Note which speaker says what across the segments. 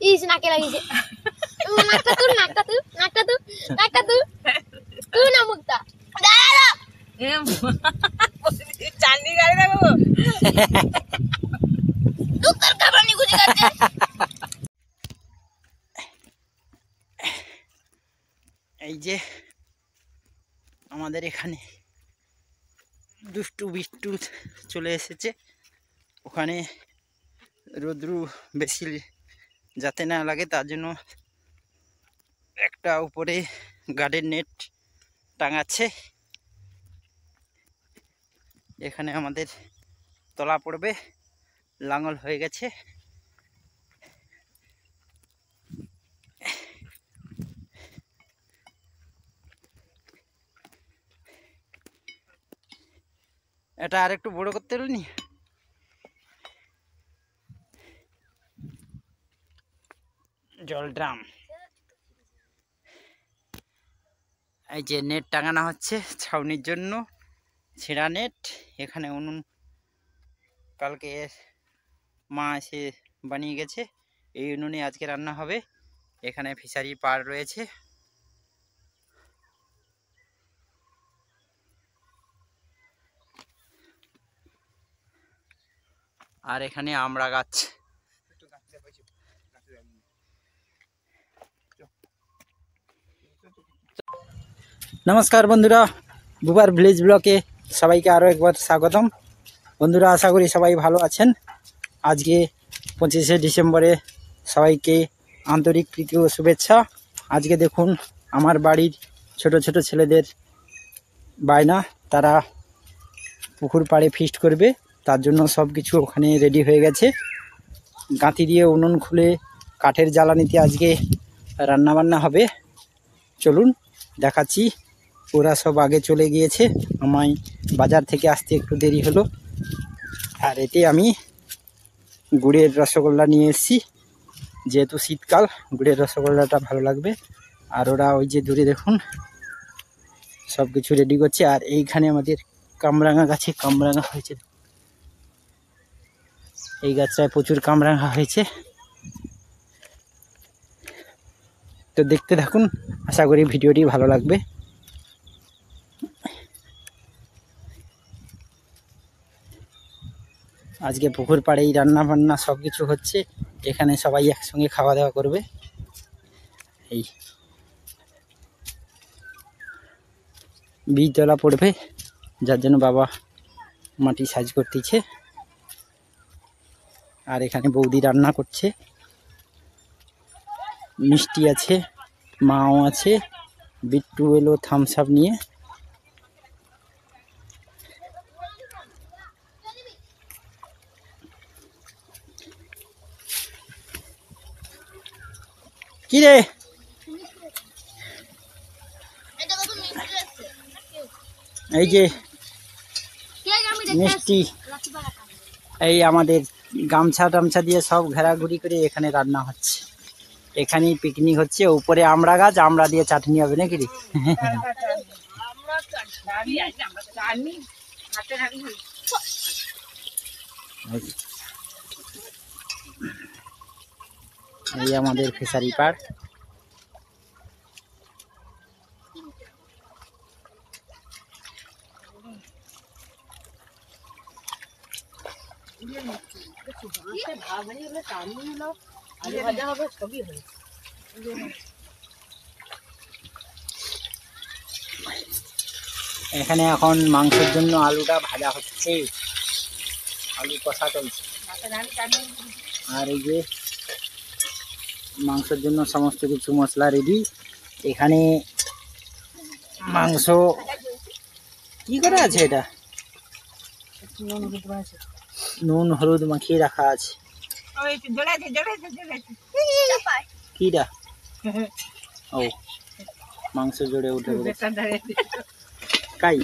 Speaker 1: ইস নাকে লাগিয়েছে নাকটা তুই না মুক্তা
Speaker 2: চাঁদনি গাড়ি দেবো
Speaker 1: তোর কাবানি গুজি কাটছে
Speaker 3: এই যে আমাদের এখানে দুষ্টু বিষ্টু চলে এসেছে। ওখানে রোদ্রু বেশি যাতে না লাগে তার জন্য একটা উপরে গার্ডেন নেট টাঙাচ্ছে। এখানে আমাদের তলা পড়বে, লাঙল হয়ে গেছে। এটা আর একটু বড় করতে পারলি জল ড্রাম। এই যে নেট টাঙানো হচ্ছে ছাউনির জন্য, ছেঁড়া নেট। এখানে উনুন কালকে মা এসে বানিয়ে গেছে, এই উনুনে আজকে রান্না হবে। এখানে ফিশারি পাড় রয়েছে। আর এখানে আমড়া গাছ। নমস্কার বন্ধুরা, বুবার ভিলেজ ব্লকে সবাইকে আরও একবার স্বাগতম। বন্ধুরা, আশা করি সবাই ভালো আছেন। আজকে 25শে ডিসেম্বরে সবাইকে আন্তরিক প্রীতি ও শুভেচ্ছা। আজকে দেখুন আমার বাড়ির ছোট ছোট ছেলেদের বায়না, তারা পুকুর পাড়ে ফিস্ট করবে। তার জন্য সব কিছু ওখানে রেডি হয়ে গেছে। গাঁতি দিয়ে উনুন খুলে কাঠের জ্বালানিতে আজকে রান্নাবান্না হবে। চলুন দেখাচ্ছি। ওরা সব আগে চলে গিয়েছে, আমায় বাজার থেকে আসতে একটু দেরি হলো। আর এতে আমি গুড়ের রসগোল্লা নিয়ে এসেছি, যেহেতু শীতকাল গুড়ের রসগোল্লাটা ভালো লাগবে। আর ওরা ওই যে দূরে দেখুন সব কিছু রেডি করছে। আর এইখানে আমাদের কামরাঙা গাছে কামরাঙা হয়েছে, এই গাছটায় প্রচুর কামরাঙা হয়েছে। তো দেখতে থাকুন, আশা করি ভিডিওটি ভালো লাগবে। আজকে পুকুর পাড়েই রান্না বান্না সব কিছু হচ্ছে। এখানে সবাই একসঙ্গে খাওয়া দাওয়া করবে। এই বীজতলা পড়বে, যার জন্য বাবা মাটি সাইজ করতেছে। আর এখানে বৌদি রান্না করছে, মিষ্টি আছে, মাও আছে, বিট্টু এলো থামস আপ নিয়ে। কি রে এই যে মিষ্টি, এই আমাদের গামছা টামছা দিয়ে সব ঘেরাঘুরি করে এখানে রান্না হচ্ছে। এখানেই পিকনিক হচ্ছে। উপরে আমড়া গাছ, আমড়া দিয়ে চাটনি হবে নাকি রে? এই আমাদের ফিশারি পাড়। এখানে এখন মাংসের জন্য আলুটা ভাজা হচ্ছে, আলু কষা চলছে। আর এই যে মাংসের জন্য সমস্ত কিছু মশলা রেডি। এখানে মাংস কি করে আছে, এটা নুন হলুদ মাখিয়ে রাখা আছে। কিটা ও মাংস জোরে উঠে কাই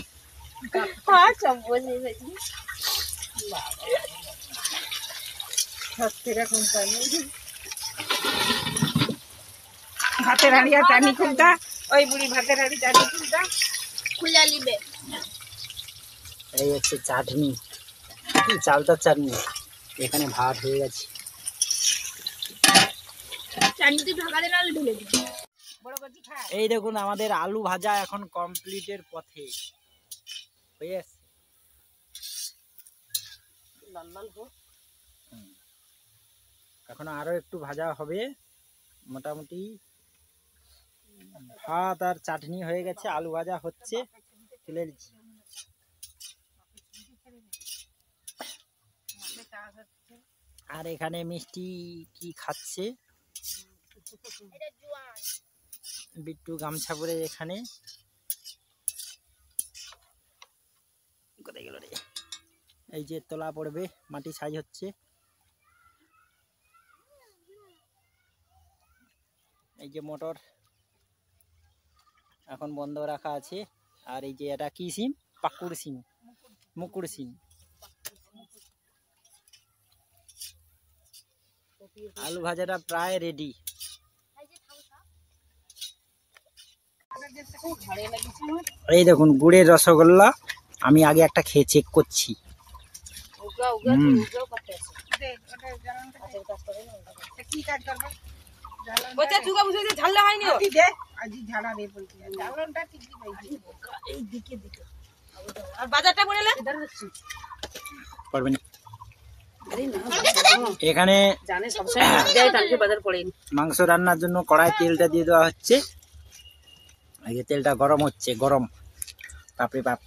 Speaker 2: ভাতের হাড়িয়া টানি খুলতা, ওই বুড়ি ভাতের হাড়ি টানি খুলতা
Speaker 1: খুলে নিবে।
Speaker 3: এই হচ্ছে চাটনি, চালতার চাটনি। এখানে ভাত হয়ে গেছে।
Speaker 1: চাটনিতে ঢাকা দিয়ে নাহলে ঢেলে দিই।
Speaker 2: বড় করছি খা।
Speaker 3: এই দেখুন আমাদের আলু ভাজা এখন কমপ্লিটের পথে হয়ে আসছে।
Speaker 2: লাল লাল হোক।
Speaker 3: এখন আরো একটু ভাজা হবে। মোটামুটি ভাত আর চাটনি হয়ে গেছে, আলু ভাজা হচ্ছে, তুলে নিচ্ছি। আর এখানে মিষ্টি কি খাচ্ছে,
Speaker 1: এটা জোয়ান।
Speaker 3: বিট্টু গামছা পরে এখানে। কোথায় গেল রে? এই যে তোলা পড়বে, মাটি সাইজ হচ্ছে। এই যে মোটর এখন বন্ধ রাখা আছে। আর এই যে এটা কি সিম? পাকুড় সিম, মুকুড় সিম। আলু ভাজাটা প্রায় রেডি। এই দেখুন গুড়ের রসগোল্লা, আমি আগে একটা খেয়ে চেক করছি।
Speaker 2: উগা উগা
Speaker 3: হুম।
Speaker 2: উগাও করতে আছে। দেখ ওটা জ্বালানটা কাজ করে না। কি কাজ করবে? বচ্চা চুগা বুঝে যে ঝাললে হয়নি ও। দে আজি ঝাড়া রে বলছি। জ্বালানটা ঠিকই পাইছি। এই দিকে দিকে। আর বাজারটা বলেলে? ইধার হচ্ছে।
Speaker 3: পারবেন।
Speaker 2: আরে না।
Speaker 3: এখানে
Speaker 2: জানে সবসময় যায় তাকে বাজার পড়েনি।
Speaker 3: মাংস রান্নার জন্য কড়াই তেলটা দিয়ে দেওয়া হচ্ছে। এই যে তেলটা গরম হচ্ছে, গরম বাপরে বাপ।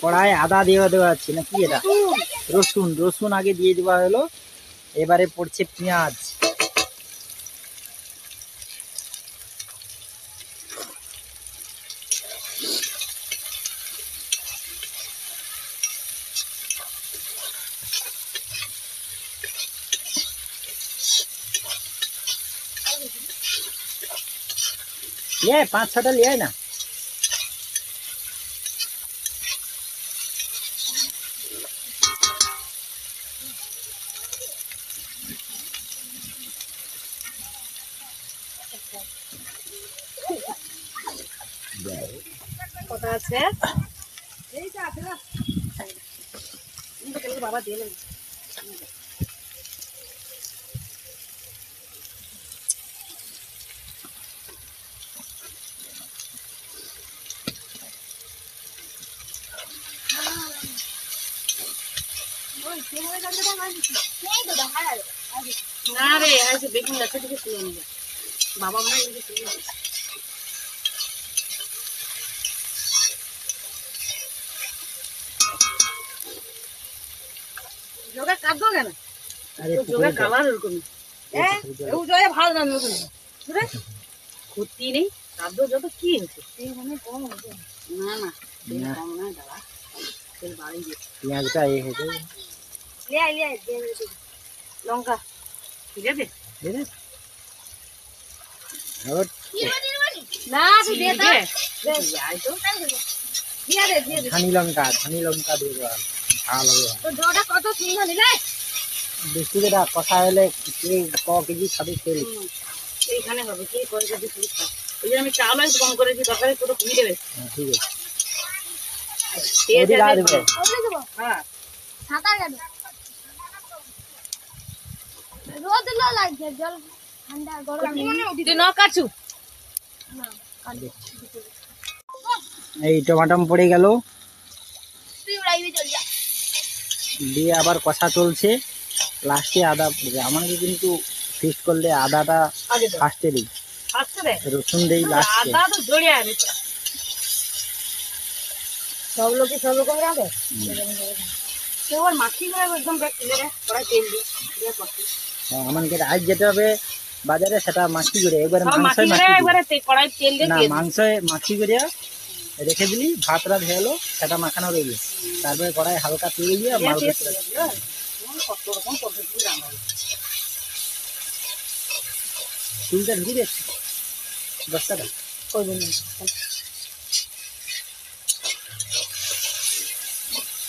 Speaker 3: কড়াই আদা দিয়ে দেওয়া হচ্ছে নাকি? এটা রসুন, রসুন আগে দিয়ে দেওয়া হলো। এবারে পড়ছে পেঁয়াজ। ले 5-6টা লিয়ে না।
Speaker 2: কথা আছে এই যে আছে না বাবা দিলেন না রে আজ বেগুন গাছে থেকে তুলে নিয়ে বাবা মনে হয় এদিকে তুলে নিয়ে যোগা কাটবো কেন
Speaker 3: আরে
Speaker 2: যোগা কালার এরকম হ্যাঁ ও জয় ভালো জানো বুঝলে ক্ষতি নেই কাটবো যত কি হচ্ছে মানে কম হচ্ছে না না তেল কম না দাদা তেল বাড়ি দিয়ে
Speaker 3: পেঁয়াজটা এই হয়েছে।
Speaker 2: লিয়ে লঙ্কা ঠিক আছে না তুই দিয়ে দে আই তো দিয়ে দে
Speaker 3: ধানি লঙ্কা দিয়ে দেওয়া হলো। ভালো হবে।
Speaker 2: তো জোড়া কত সুন্দর নিলে
Speaker 3: বেশি করে কষা হলে কেজি খাবি তেল।
Speaker 2: এইখানে হবে কি করে যদি তুই খা ওই যে আমি চাউল একটু কম করেছি তরকারি পুরো কমিয়ে দেবে
Speaker 3: ঠিক আছে।
Speaker 2: তেল
Speaker 3: ওদিকে আর দেবে।
Speaker 2: হ্যাঁ
Speaker 1: সাঁতার কাটবো। রোদ লাগছে, জল ঠান্ডা গরম।
Speaker 2: তুই ন কাটছু
Speaker 3: এই টমাটম পড়ে গেল,
Speaker 1: তুই উড়াইবি, চল যা।
Speaker 3: দিয়ে আবার কষা চলছে। লাস্টে আদা পড়বে। আমাকে কিন্তু ফিক্স করলে আদাটা
Speaker 2: আগে
Speaker 3: ফার্স্টে দিই,
Speaker 2: আসছে রে
Speaker 3: রসুন দেই লাস্টে।
Speaker 2: আদা তো জড়িয়ে আছে সব লোকে সব রকম রাখে কেউ আর মাছি করে একদম ব্যাগ তুলে রে কড়াই তেল দিয়ে করতে
Speaker 3: আমাকে আজ যেতে হবে বাজারে, সেটা মাছি করে একবারে
Speaker 2: সব
Speaker 3: মাংসই
Speaker 2: মাছি করে
Speaker 3: মাছি
Speaker 2: একবারে কড়াই তেল দিয়ে
Speaker 3: না,
Speaker 2: দিয়ে দিবি।
Speaker 3: মাংসই মাছি করে রেখে দিলি, ভাত রাত হয়ে গেলো, সেটা মাখানো রইল। তারপরে কড়াই হালকা তেল দিয়ে মাল
Speaker 2: দিয়ে
Speaker 3: করতে
Speaker 2: দিবি, কত রকম পদ্ধতি রান্না হয়।
Speaker 3: চুলটা ঢুকে দিয়েছি বস্তাটা
Speaker 2: করবেন না।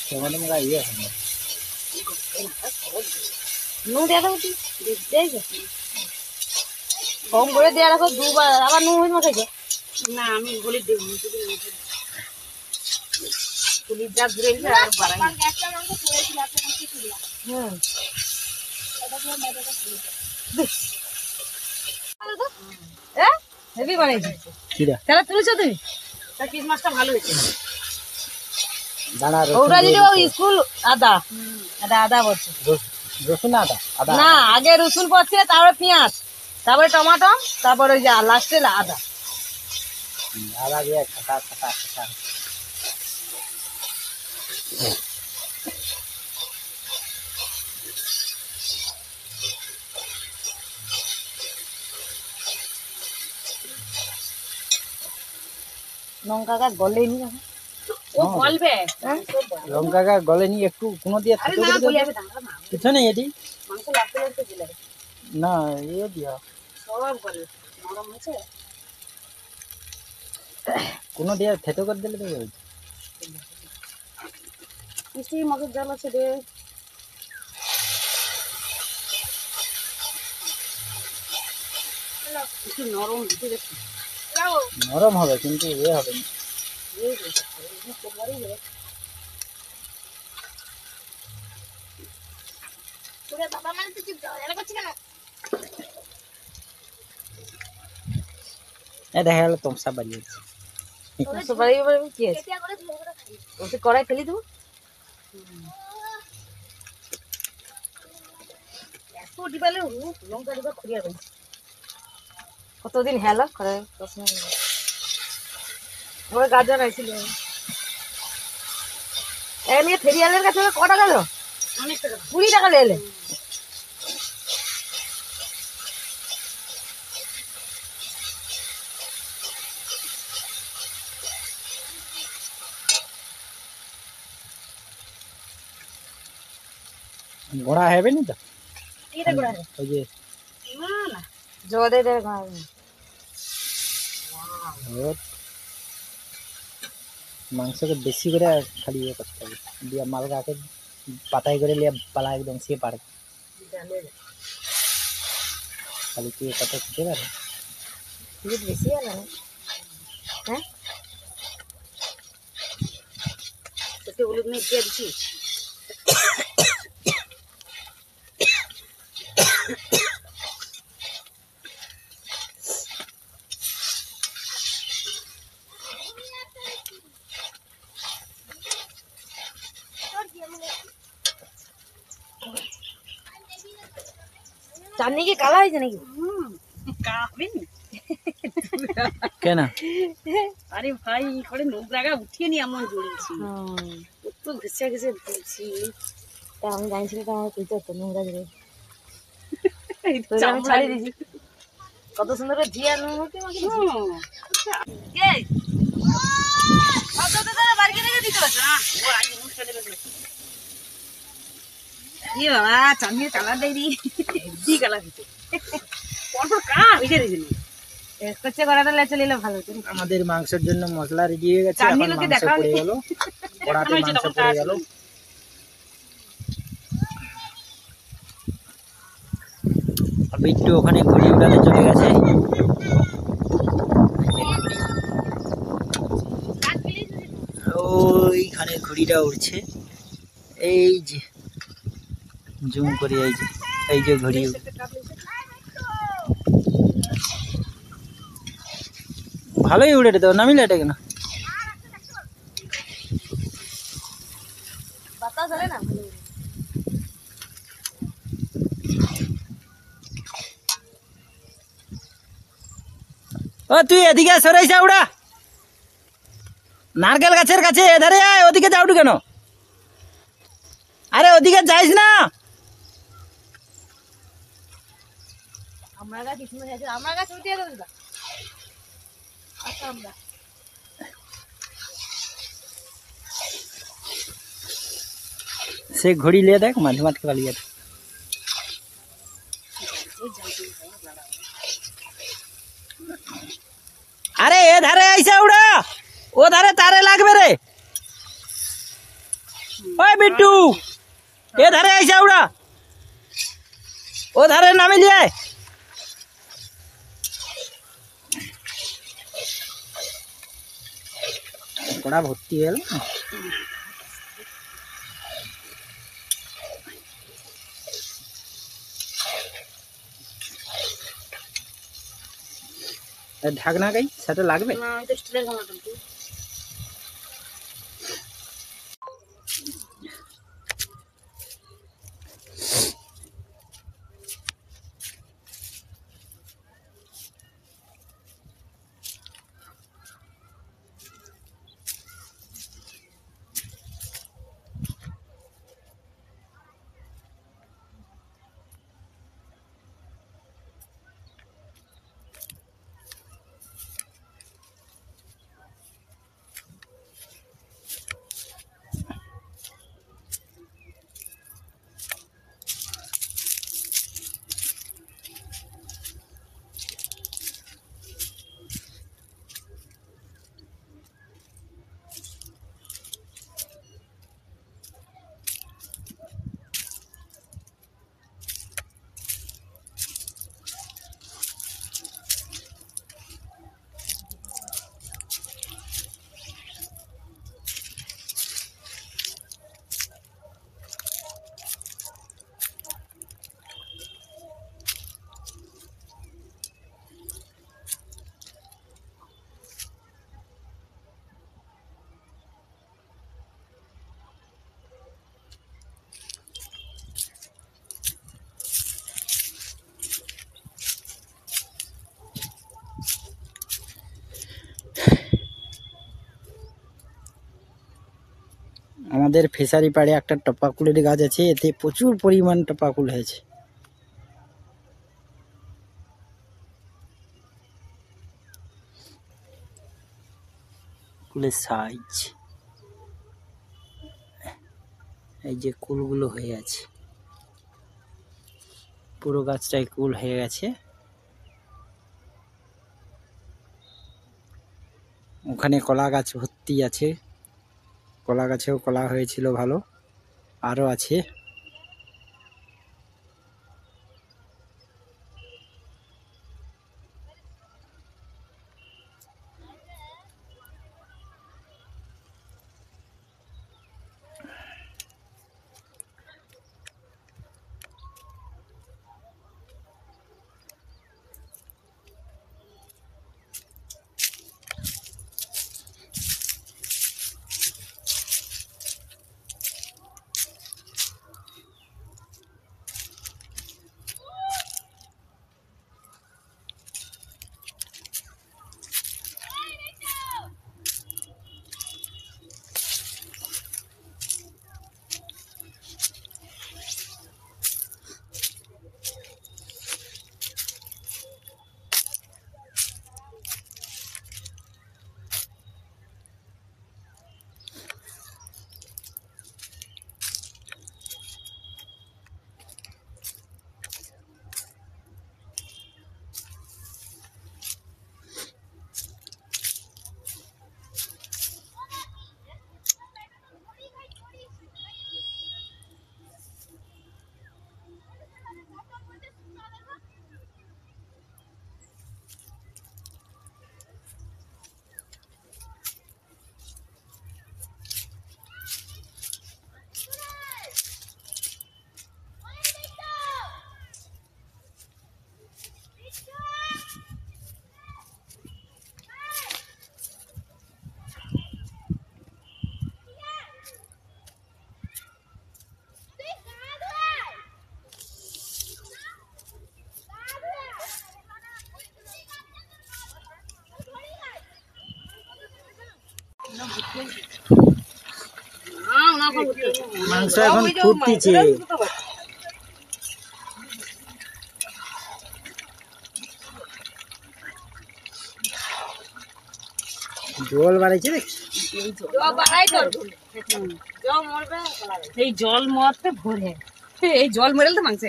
Speaker 3: টমাটো মাখা ইয়ে হয় না।
Speaker 2: নুন দিয়ে দেবো তুই দেখতে কম করে দেওয়া রাখো দুবার আবার নুন হয়ে মাখাইছে না আমি বলি দেবো পুলিশ যা ঘুরে গেছে আর বাড়াই
Speaker 1: একটা মাংস পড়েছিল একটা মাংস ছিল
Speaker 2: হেভি বানাইছি
Speaker 3: কিরা
Speaker 2: তাহলে তুলেছো তুমি তার পিস মাছটা ভালো হয়েছে
Speaker 3: দানা
Speaker 2: ওটা দিলে স্কুল আদা আদা আদা বলছে
Speaker 3: রসুন আদা আদা
Speaker 2: না আগে রসুন পড়ছে তারপরে পেঁয়াজ তারপরে টমাটো তারপরে ওই যে লাস্টে আদা
Speaker 3: আদা দিয়ে খাটা খাটা খাটা
Speaker 2: লঙ্কা গাছ গলেনি ও গলবে
Speaker 3: লঙ্কা গা গলেনি একটু কোনো দিয়ে
Speaker 2: আরে
Speaker 3: থেতো
Speaker 2: না
Speaker 3: করে
Speaker 2: গলে
Speaker 3: দেবে
Speaker 2: যাবে দাঁড়া না
Speaker 3: কিছু নেই এটি
Speaker 2: মাংস লাগতে লাগতে দিলে
Speaker 3: না ইয়ে দিয়া
Speaker 2: সব গলে নরম হয়েছে
Speaker 3: কোনো দিয়ে থেতো করে দিলে তো হয়ে
Speaker 2: মিষ্টি মগের জল আছে রে একটু নরম দিতে দেখি
Speaker 3: নরম হবে কিন্তু ইয়ে হবে না
Speaker 1: তোরা বাবা মানে তো চুপ যাও এটা করছি কেন
Speaker 3: দেখা গেল তমসা বাড়িয়েছে
Speaker 2: সুপারি কি আছে
Speaker 1: কেটে করে ধরে করে খাই
Speaker 2: ওকে কড়াই ফেলি দেবো এত ডিবালে লঙ্কা ডিবা খুঁড়িয়ে রয়েছে কতদিন হেলো করে ওর গাজর আইছিল এমনি ফেরিয়ালের কাছে ক টাকা গেল 20 টাকা লেলে
Speaker 3: গোড়া হবে না তো
Speaker 2: এটা করে
Speaker 3: ওই যে
Speaker 2: না না জোরে দে গায়
Speaker 3: ওর মাংসকে বেশি করে খালি ইয়ে করতে হবে দিয়ে মালগাকে পাতায় করে লিয়ে পালা একদম সে পারে খালি কি কথা খেতে পারে
Speaker 2: বেশি হলো না হ্যাঁ তো হলুদ নিয়ে দিয়ে দিচ্ছি চাটনি কি কালা হয়েছে নাকি
Speaker 3: কেন
Speaker 2: আরে ভাই করে নোংরা উঠিয়ে নি আমার জড়িয়েছি কত ঘেসে ঘেসে দিয়েছি তা আমি জানছি তো আমার কইতে হতো নোংরা জড়িয়ে আমি ছাড়িয়ে দিয়েছি কত সুন্দর করে জিয়া নুন হতে আমাকে কি বাবা চাঁদির কালার দেয় দি কালার দিতে পরপর কা হইতে দিছিল কচ্ছে করাটা লেচে নিলে ভালো হতো
Speaker 3: আমাদের মাংসের জন্য মশলা রেডি হয়ে গেছে এখন মাংস পড়ে গেল কড়াতে মাংস পড়ে গেল বিট্টু ওখানে ঘুড়ি উড়াতে চলে গেছে ওইখানে ঘুড়িটা উড়ছে এই যে জুম করে এই যে ঘুড়ি ভালোই উড়ে তো নামিলে এটা কেন
Speaker 2: বাতাস হলে না
Speaker 3: ও তুই এদিকে সরাইছা উড়া নারকেল গাছের কাছে এধারে আয় ওদিকে যাও কেন আরে ওদিকে যাইস না
Speaker 2: আমার গাছ কিছু আছে আমার গাছ উঠিয়ে দেবে দাদা আচ্ছা আমরা
Speaker 3: সে ঘড়ি লিয়ে দেখ মাঝে মাঝে পালিয়ে যাচ্ছে আরে এ ধারে আইসা উড়া ও ধারে তারে লাগবে রে ওই বিট্টু এ ধারে আইসা উড়া ও ধারে নামি লিয়ে কড়া ভর্তি হয়ে গেল। ঢাকনা গাই সেটা লাগবে
Speaker 2: না, ওই তো স্টিলের গামলাটা।
Speaker 3: আমাদের ফিশারি পাড়ে একটা টপাকুলের গাছ আছে, এতে প্রচুর পরিমাণ টপাকুল হয়েছে। কুলের সাইজ এই যে কুলগুলো হয়ে আছে, পুরো গাছটাই কুল হয়ে গেছে। ওখানে কলা গাছ ভর্তি আছে, কলা গাছেও কলা হয়েছিল ভালো, আরও আছে। মাংস এখন ফুটতিছে। জল বাড়াইছে
Speaker 2: এই জল মরতে ভরে, এই জল মরে তো মাংস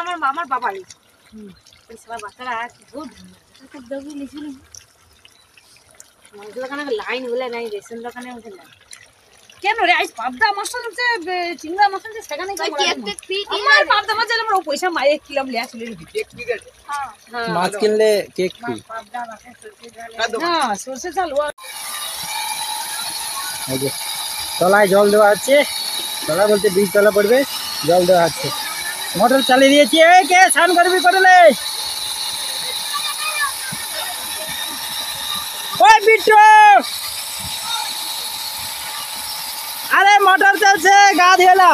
Speaker 2: আমার মামার বাবা সবার বাচ্চারা মাংস দোকানে লাইন বলে নাই, রেশন দোকানে লাইন। কেন রে আজ পাবদা মাছ হচ্ছে চিংড়া মাছ হচ্ছে সেখানে আমার পাবদা মাছ আমরা পয়সা মায়ে কিলাম লিয়া চলে
Speaker 3: মাছ কিনলে কেক ফ্রি।
Speaker 2: হ্যাঁ সরষে চাল
Speaker 3: এই যে তলায় জল দেওয়া হচ্ছে, তলা বলতে বীজ তলা পড়বে, জল দেওয়া হচ্ছে। মোটর চালিয়ে দিয়েছি। এই কে স্নান করবি করলে? ওই বিট্টু, আরে মোটর চলছে, গা ধুয়েলা।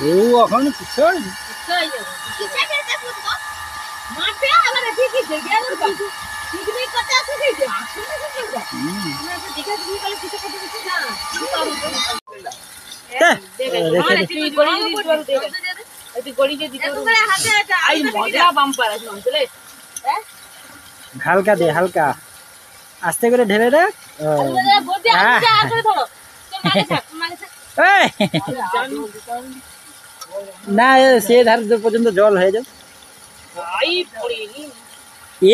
Speaker 3: ও এখন কিছু হালকা দে, হালকা আস্তে করে ঢেলে দে। না সে ধার পর্যন্ত জল হয়ে যাবে।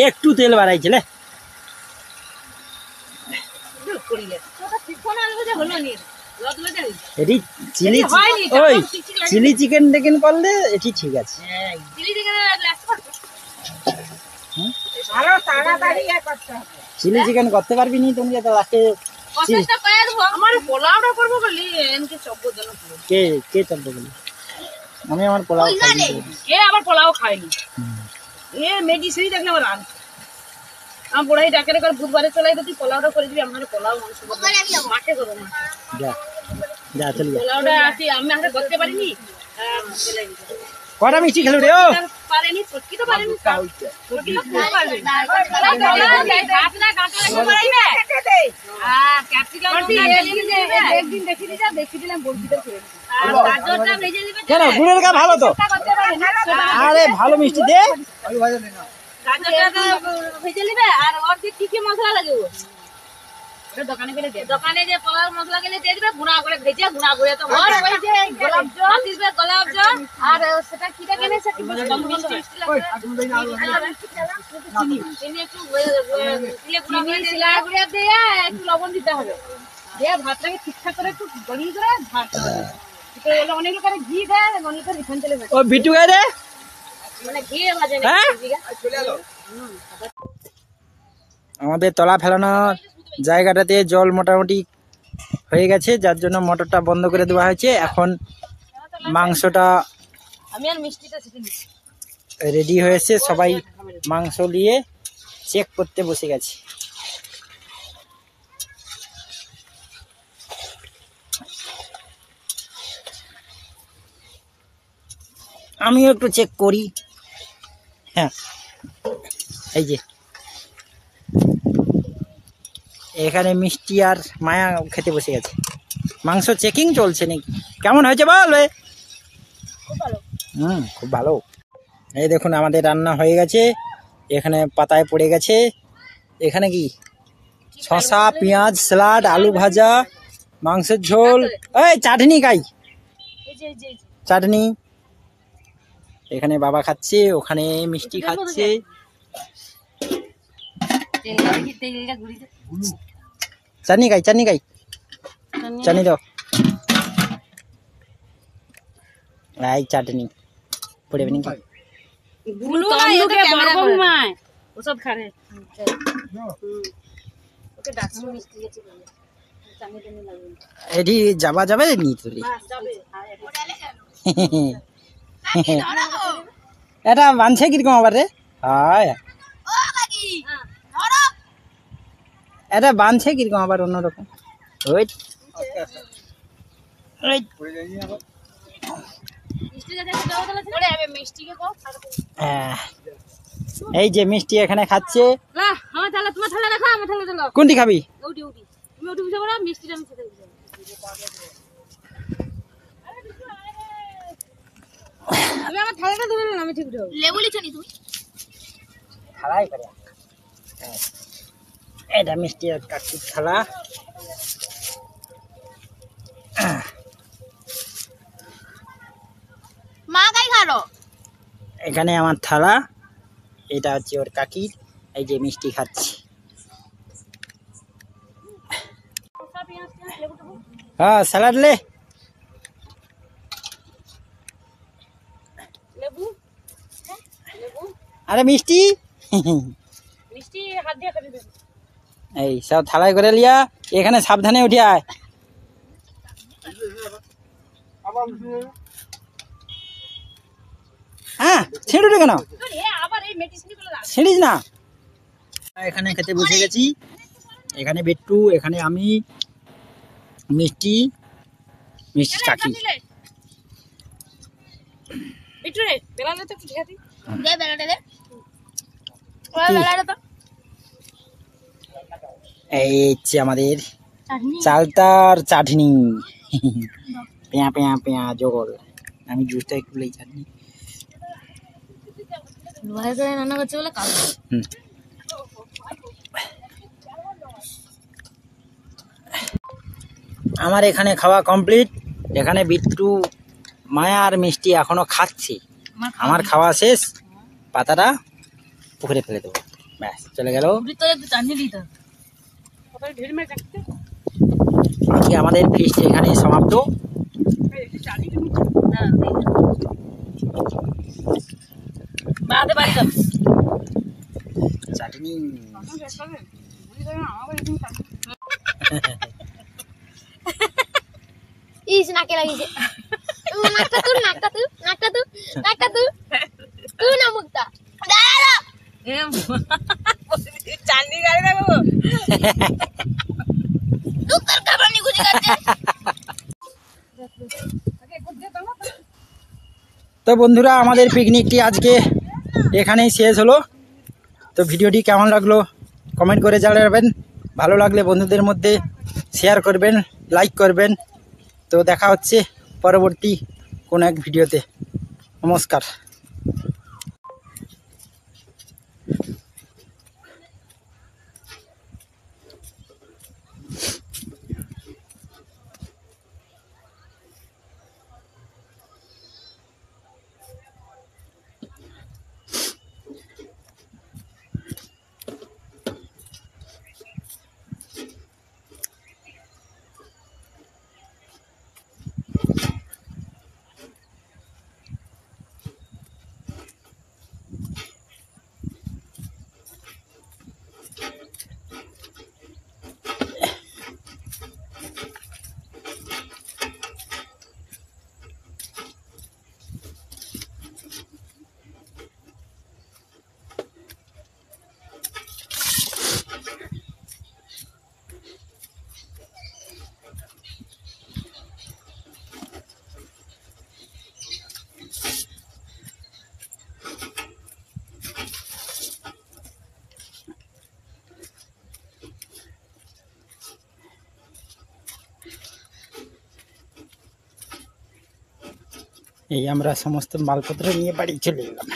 Speaker 3: একটু তেল বাড়াইছিল। এটি চিলি ওই চিলি চিকেন টেকেন করলে এটি ঠিক আছে। চিলি চিকেন করতে পারবি নি তুমি? তো লাস্টে কে কে চলবে বলি? আমি আমার পোলাও খাইনি।
Speaker 2: আবার পোলাও খাইনি। এ মেডিসিন দেখলে আমার রান আমার বড়াই ডাকে করে বুধবারে চলে তুই পোলাওটা করে দিবি। আমার পোলাও মাংস মাঠে করবো না।
Speaker 3: যা যা চল যা।
Speaker 2: পোলাওটা আসি আমি হাতে করতে পারিনি।
Speaker 3: কটা মিষ্টি খেলো রে? ও
Speaker 2: পারেনি, ছটকি তো পারেনি। ছটকি তো পুরো পারবে। কাটনা কাটনা করে পারবে। ক্যাপসিকাম একদিন দেখি দিলাম বলতে করে। আর গাজরটা ভেজে দিবে।
Speaker 3: কেন গুড়ের কা ভালো তো? আরে ভালো মিষ্টি দে।
Speaker 2: গাজরটা ভেজে নিবে। আর ওর দিয়ে কি কি মশলা লাগবে? দোকানে গেলে দে। দোকানে যে পোলাও মশলা গেলে দিয়ে দিবে। গুঁড়া করে ভেজে গুঁড়া করে তো আর ওই যে গোলাপ জল আর সেটা কিটা কেনে সেটা মিষ্টি লাগবে। চিনি একটু দিলে গুঁড়া করে দিলে গুঁড়া দিয়ে একটু লবণ দিতে হবে। দিয়ে ভাতটাকে ঠিকঠাক করে একটু গলিয়ে করে ভাত হবে। তো অনেক লোকের ঘি দেয়, অনেক লোকের রিফাইন তেলে ভাজে।
Speaker 3: ও বিট্টু গায় রে
Speaker 2: মানে ঘি ভাজে না।
Speaker 3: আমাদের তলা ফেলানোর জায়গাটাতে জল মোটামুটি হয়ে গেছে, যার জন্য মোটরটা বন্ধ করে দেওয়া হয়েছে। এখন মাংসটা
Speaker 2: আমি আর মিষ্টিটা শিখে নিচ্ছি।
Speaker 3: রেডি হয়েছে, সবাই মাংস নিয়ে চেক করতে বসে গেছে। আমিও একটু চেক করি। হ্যাঁ এই যে এখানে মিষ্টি আর মায়া খেতে বসে গেছে। মাংস চেকিং চলছে নাকি? কেমন হয়েছে বল? খুব ভালো। এই দেখুন আমাদের রান্না হয়ে গেছে। এখানে পাতায় পড়ে গেছে। এখানে কি শসা, পেঁয়াজ, স্যালাড, আলু ভাজা, মাংসের ঝোল, এই চাটনি খাই, চাটনি। এখানে বাবা খাচ্ছে, ওখানে মিষ্টি খাচ্ছে। চাটনি খাই, চাটনি খাই, চাটনি দাও। এই চাটনি পড়বে নাকি? এটি যাবা যাবে নি তুই? এটা বানছে কিরকম আবার রে? হ্যাঁ এটা বানছে কিরকম আবার অন্যরকম। ওই এই যে মিষ্টি এখানে খাচ্ছে। কোনটি খাবি?
Speaker 2: তুমি আমার থালাটা ধরে না, আমি ঠিক দেবো।
Speaker 1: লেবু লিছো নি তুমি?
Speaker 3: থালাই করে এটা মিষ্টি আর কাকির থালা।
Speaker 1: মা কাই খালো?
Speaker 3: এখানে আমার থালা, এটা হচ্ছে ওর কাকির। এই যে মিষ্টি খাচ্ছি। হ্যাঁ স্যালাড লে।
Speaker 2: লেবু লেবু
Speaker 3: আরে মিষ্টি
Speaker 2: মিষ্টি হাত দিয়ে কেটে দেবো।
Speaker 3: এই সব থালায় করে লিয়া, এখানে সাবধানে উঠে আয়। হ্যাঁ ছিঁড়ুটে কেন,
Speaker 2: আবার এই মেডিসিন গুলো রাখ।
Speaker 3: ছিঁড়িস না। এখানে খেতে বসে গেছি। এখানে বিট্টু, এখানে আমি, মিষ্টি, মিষ্টি কাকি।
Speaker 2: একটু রে বেলালে তো একটু ঢেকে দিই।
Speaker 1: দে বেলাটা দে। ওই বেলাটা তো
Speaker 3: এই হচ্ছে আমাদের
Speaker 1: চাটনি।
Speaker 3: চালতার চাটনি। পেঁয়া পেঁয়া পেঁয়া জল। আমি জুসটা একটু লেই চাটনি।
Speaker 1: লোহার করে রান্না করছে বলে কালো।
Speaker 3: হুম। আমার এখানে খাওয়া কমপ্লিট। এখানে বিট্টু, মায়া আর মিষ্টি এখনো খাচ্ছে। আমার খাওয়া শেষ, পাতাটা পুকুরে ফেলে দেবো, ব্যাস চলে গেল।
Speaker 1: ভিতরে একটু চাটনি দিতে।
Speaker 2: কত ঢের মেরে রাখতে।
Speaker 3: আজকে আমাদের ফিস্ট এখানেই সমাপ্ত।
Speaker 2: একটু চাটনি তুমি
Speaker 1: না বাদে বাদ দাও।
Speaker 3: চাটনি
Speaker 2: আমার বেশ হবে। বুঝি না আমার এরকম চাটনি।
Speaker 1: ইস নাকে লাগিয়েছে। নাকটা তুই নাকটা তুই নাকটা তুই নাকটা তুই তুই না মুখটা দাঁড়া।
Speaker 2: চাটনি গাড়ি না বাবু।
Speaker 1: তুই তোর কাপড় গুজি করছে।
Speaker 3: তো বন্ধুরা, আমাদের পিকনিকটি আজকে এখানেই শেষ হলো। তো ভিডিওটি কেমন লাগলো কমেন্ট করে জানাবেন। ভালো লাগলে বন্ধুদের মধ্যে শেয়ার করবেন, লাইক করবেন। তো দেখা হচ্ছে পরবর্তী কোনো এক ভিডিওতে। নমস্কার। এই আমরা সমস্ত মালপত্র নিয়ে বাড়ি চলে এলাম।